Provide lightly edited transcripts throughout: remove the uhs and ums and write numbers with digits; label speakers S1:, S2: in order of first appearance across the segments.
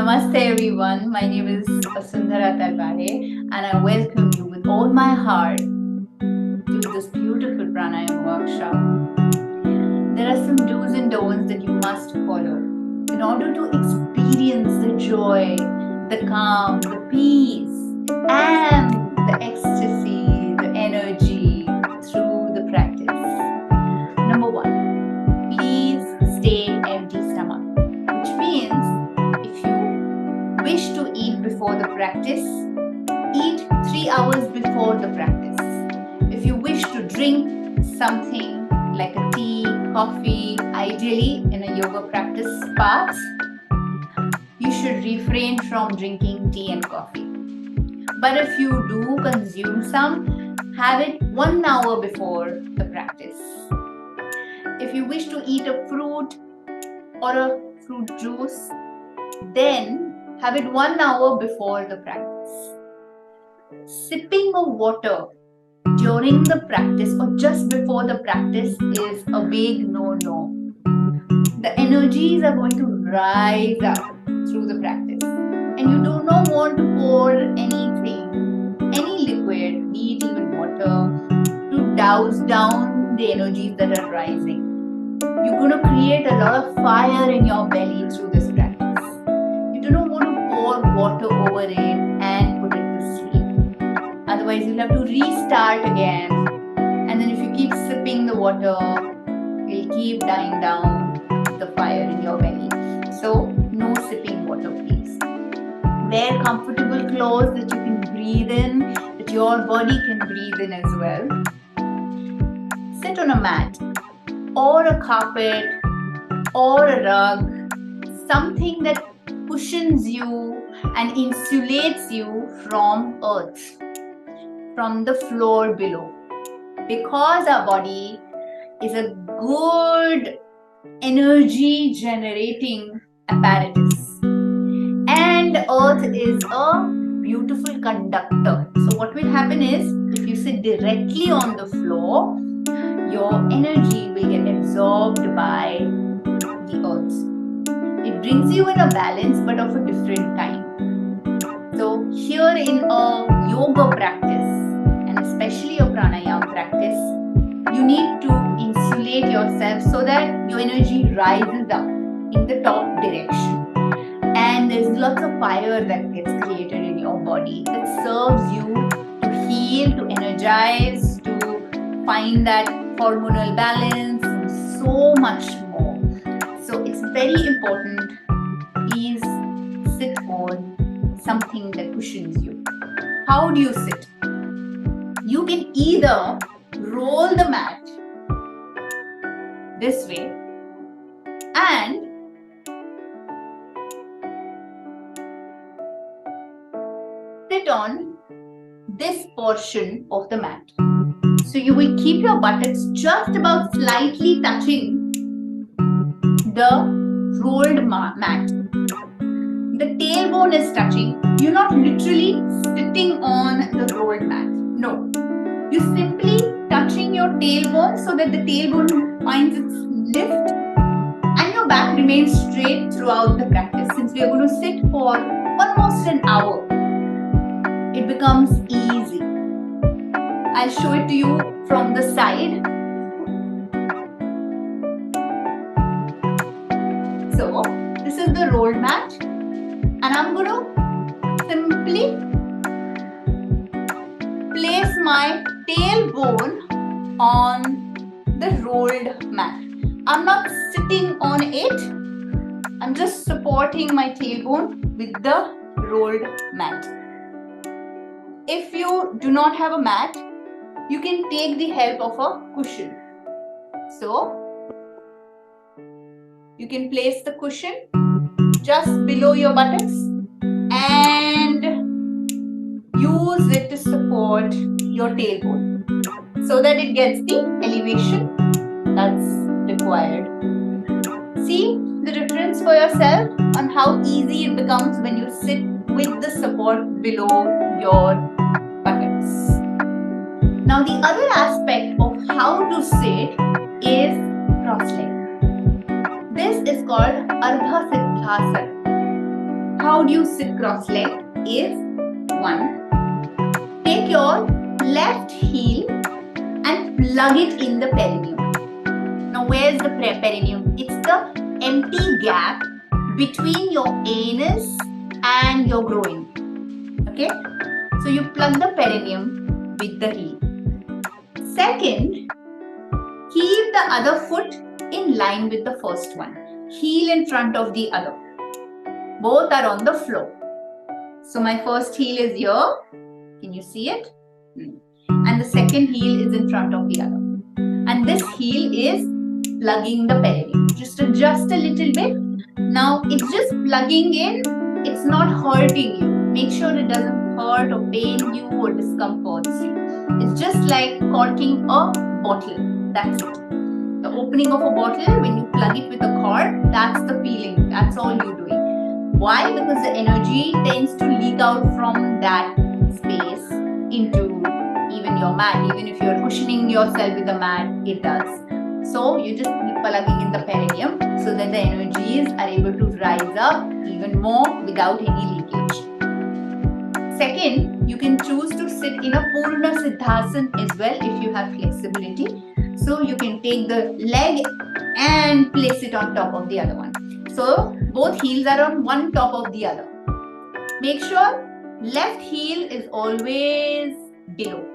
S1: Namaste everyone, my name is Sundara Talware and I welcome you with all my heart to this beautiful Pranayam Workshop. There are some do's and don'ts that you must follow in order to experience the joy, the calm, the peace and the ecstasy, the energy through the practice. Number one, please stay empty stomach, which means if you wish to eat before the practice, eat 3 hours before the practice. If you wish to drink something like a tea, coffee, ideally in a yoga practice path, you should refrain from drinking tea and coffee. But if you do consume some, have it 1 hour before the practice. If you wish to eat a fruit or a fruit juice, then have it 1 hour before the practice. Sipping of water during the practice or just before the practice is a big no-no. The energies are going to rise up through the practice and you do not want to pour anything, any liquid, be it even water, to douse down the energies that are rising. You're going to create a lot of fire in your belly through this practice. You do not want to pour water over it and put it to sleep. Otherwise, you'll have to restart again. And then if you keep sipping the water, it'll keep dying down the fire in your belly. So, no sipping water, please. Wear comfortable clothes that you can breathe in, that your body can breathe in as well. Sit on a mat or a carpet or a rug, something that cushions you and insulates you from earth, from the floor below. Because our body is a good energy generating apparatus and earth is a beautiful conductor. So what will happen is, if you sit directly on the floor, your energy will get absorbed by the earth. It brings you in a balance but of a different kind. So here in a yoga practice and especially a pranayam practice, you need to insulate yourself so that your energy rises up in the top direction. And there's lots of fire that gets created in your body that serves you to heal, to energize, to find that hormonal balance, and so much more. So it's very important, please sit on something that cushions you. How do you sit? You can either roll the mat this way and sit on this portion of the mat. So you will keep your buttocks just about slightly touching the rolled mat. The tailbone is touching. You're not literally sitting on the rolled mat. No. You're simply touching your tailbone so that the tailbone finds its lift and your back remains straight throughout the practice. Since we are going to sit for almost an hour, it becomes easy. I'll show it to you from the side. So, this is the rolled mat and I'm going to simply place my tailbone on the rolled mat. I'm not sitting on it. I'm just supporting my tailbone with the rolled mat. If you do not have a mat, you can take the help of a cushion. So, you can place the cushion just below your buttocks and use it to support your tailbone so that it gets the elevation that's required. See the difference for yourself on how easy it becomes when you sit with the support below your buttocks. Now the other aspect of how to sit is cross-legged. This is called Ardha Siddhasana. how do you sit cross-legged is 1. Take your left heel and plug it in the perineum. Now where's the perineum? It's the empty gap between your anus and your groin. Okay? So you plug the perineum with the heel. Second, keep the other foot in line with the first one. Heel in front of the other. Both are on the floor. So my first heel is here. Can you see it? And the second heel is in front of the other. And this heel is plugging the perineum. Just adjust a little bit. Now it's just plugging in. It's not hurting you. Make sure it doesn't hurt or pain you or discomforts you. It's just like corking a bottle. That's it. The opening of a bottle, when you plug it with a cord, that's the feeling. That's all you're doing. Why? Because the energy tends to leak out from that space into even your mat. Even if you're cushioning yourself with the mat, it does. So you just keep plugging in the perineum so that the energies are able to rise up even more without any leakage. Second, you can choose to sit in a Purna Siddhasana as well if you have flexibility. So you can take the leg and place it on top of the other one. So both heels are on one top of the other. Make sure left heel is always below.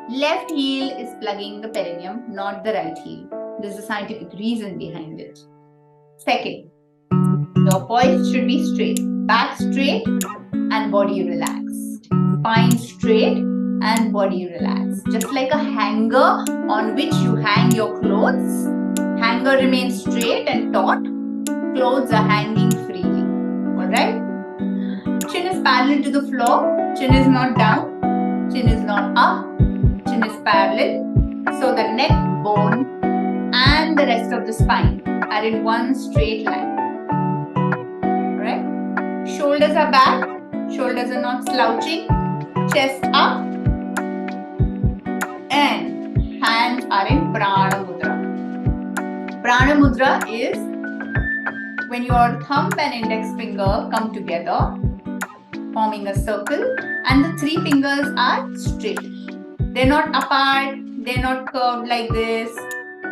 S1: Left heel is plugging the perineum, not the right heel. There's a scientific reason behind it. Second, your poise should be straight. Back straight and body relaxed. Spine straight and body relaxed. Just like a hanger on which you hang your clothes. Hanger remains straight and taut. Clothes are hanging freely. Alright? Chin is parallel to the floor. Chin is not down. Chin is not up. Chin is parallel. So the neck bone and the rest of the spine are in one straight line. Alright? Shoulders are back. Shoulders are not slouching. Chest up. And hands are in Prana Mudra. Prana Mudra is when your thumb and index finger come together, forming a circle, and the 3 fingers are straight. They're not apart, they're not curved like this.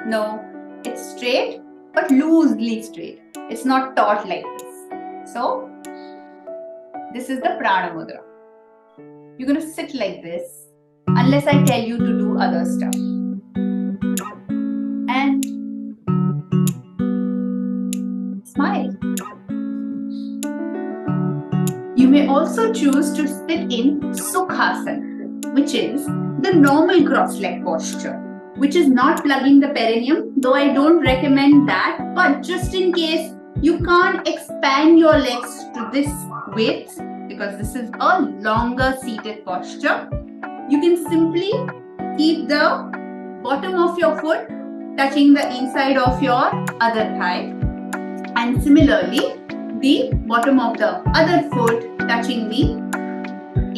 S1: No, it's straight, but loosely straight. It's not taut like this. So, this is the Prana Mudra. You're going to sit like this unless I tell you to do other stuff. And smile. You may also choose to sit in Sukhasana, which is the normal cross-leg posture, which is not plugging the perineum, though I don't recommend that. But just in case you can't expand your legs to this width, because this is a longer seated posture, you can simply keep the bottom of your foot touching the inside of your other thigh, and similarly the bottom of the other foot touching the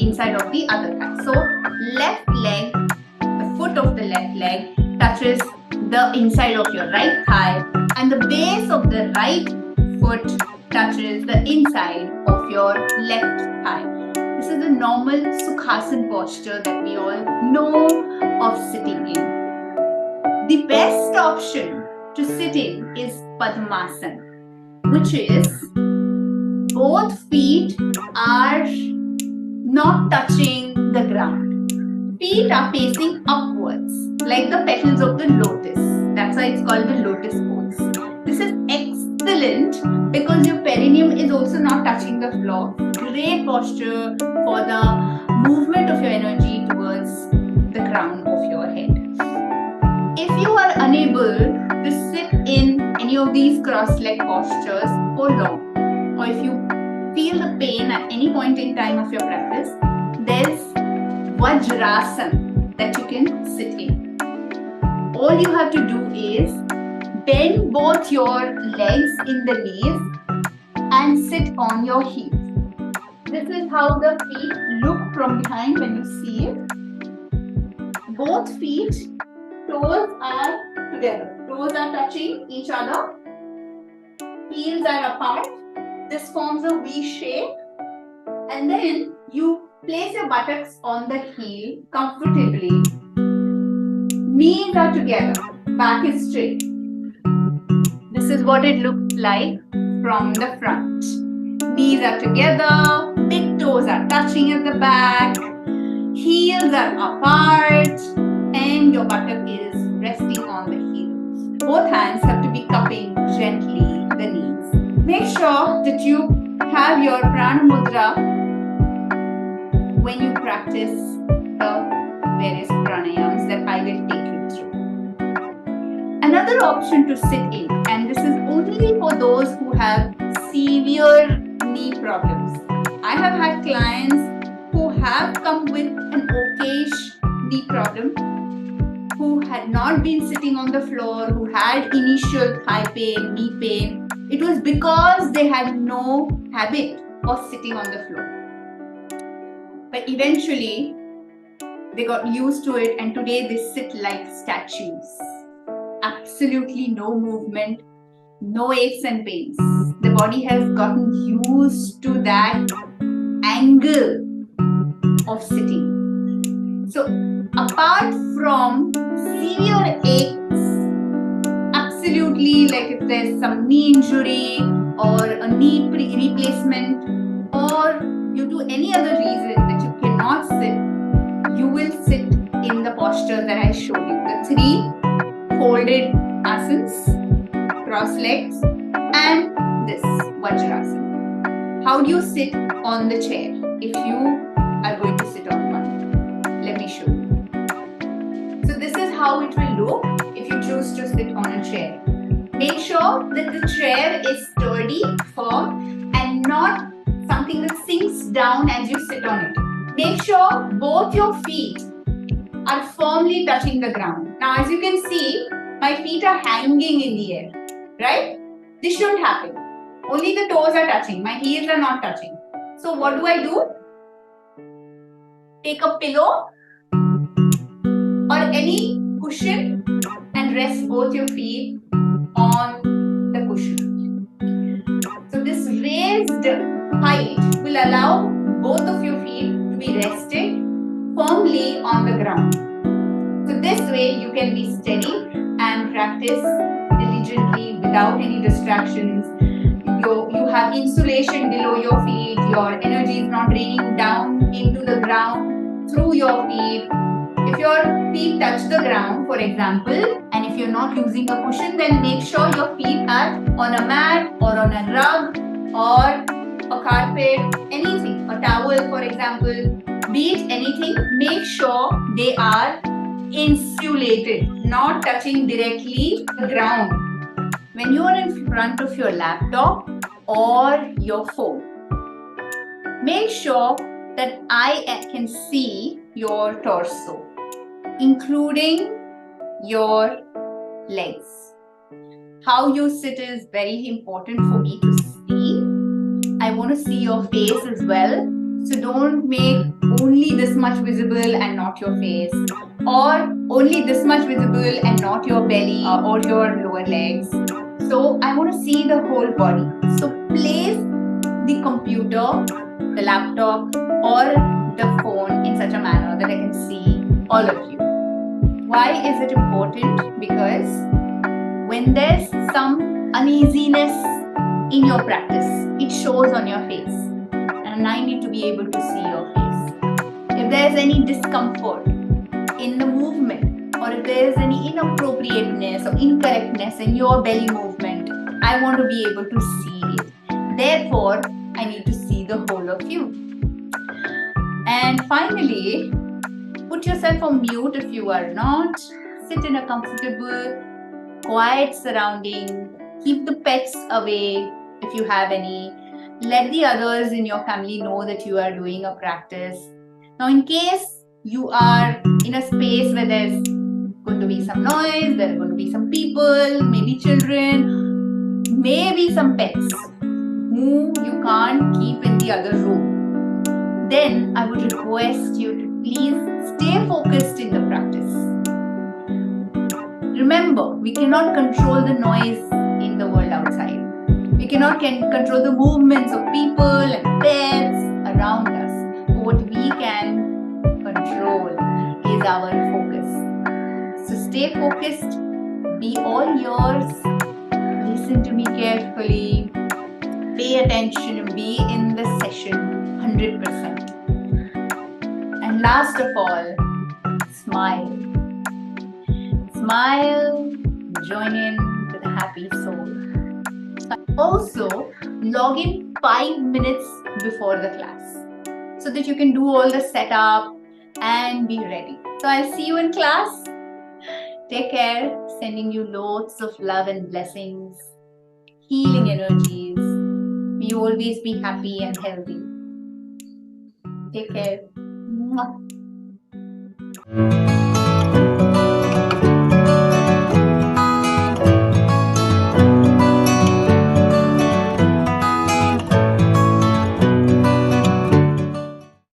S1: inside of the other thigh. So left leg, the foot of the left leg touches the inside of your right thigh, and the base of the right foot touches the inside of your left thigh. This is the normal Sukhasana posture that we all know of sitting in. The best option to sit in is Padmasana, which is both feet are not touching the ground. Feet are facing upwards, like the petals of the lotus. That's why it's called the lotus pose. This is excellent because your perineum is also not touching the floor. Great posture for the movement of your energy towards the crown of your head. If you are unable to sit in any of these cross-leg postures for long, or if you feel the pain at any point in time of your practice, there's Vajrasana that you can sit in. All you have to do is bend both your legs in the knees and sit on your heels. This is how the feet look from behind when you see it. Both feet, toes are together. Toes are touching each other. Heels are apart. This forms a V shape And then you place your buttocks on the heel comfortably. Knees are together, back is straight. This is what it looks like from the front. Knees are together, big toes are touching at the back, heels are apart, and your buttock is resting on the heels. Both hands have to be cupping gently the knees. Make sure that you have your prana mudra when you practice the various pranayams that I will take you through. Another option to sit in, and this is only for those who have severe knee problems. I have had clients who have come with an okayish knee problem, who had not been sitting on the floor, who had initial thigh pain, knee pain. It was because they had no habit of sitting on the floor. But eventually, they got used to it, and today they sit like statues. Absolutely no movement, no aches and pains. The body has gotten used to that angle of sitting. So, apart from severe aches, absolutely, like if there's some knee injury or a knee replacement, or due to any other reason that you cannot sit, you will sit in the posture that I showed you. The 3 folded asanas, cross legs, and this Vajrasana. How do you sit on the chair if you are going to sit on one? Let me show you. So this is how it will look if you choose to sit on a chair. Make sure that the chair is sturdy, firm, and not something that sinks down as you sit on it. Make sure both your feet are firmly touching the ground. Now, as you can see, my feet are hanging in the air, right? This shouldn't happen. Only the toes are touching. My heels are not touching. So what do? Take a pillow or any cushion and rest both your feet on the cushion. So this raised height will allow both of your feet to be rested firmly on the ground. So this way you can be steady and practice diligently without any distractions. You have insulation below your feet. Your energy is not draining down into the ground through your feet. If your feet touch the ground, for example, and if you're not using a cushion, then make sure your feet are on a mat or on a rug or a carpet, anything, a towel, for example. Be it anything, make sure they are insulated, not touching directly the ground. When you are in front of your laptop or your phone, make sure that I can see your torso, including your legs. How you sit is very important for me to see. I want to see your face as well. So don't make only this much visible and not your face, or only this much visible and not your belly or your lower legs. So I want to see the whole body. So place the computer, the laptop, or the phone in such a manner that I can see all of you. Why is it important? Because when there's some uneasiness in your practice, it shows on your face. And I need to be able to see your face. If there's any discomfort in the movement, or if there's any inappropriateness or incorrectness in your belly movement, I want to be able to see it. Therefore, I need to see the whole of you. And finally, put yourself on mute if you are not. Sit in a comfortable, quiet surrounding. Keep the pets away if you have any. Let the others in your family know that you are doing a practice. Now, in case you are in a space where there's going to be some noise, there's going to be some people, maybe children, maybe some pets who you can't keep in the other room, then I would request you to please stay focused in the practice. Remember, we cannot control the noise in the world outside. We cannot control the movements of people and pets around attention and be in the session 100%. And last of all, smile. Smile, join in with a happy soul. Also, log in 5 minutes before the class so that you can do all the setup and be ready. So I'll see you in class. Take care. Sending you loads of love and blessings, healing energies. May you always be happy and healthy. Take care. Mwah.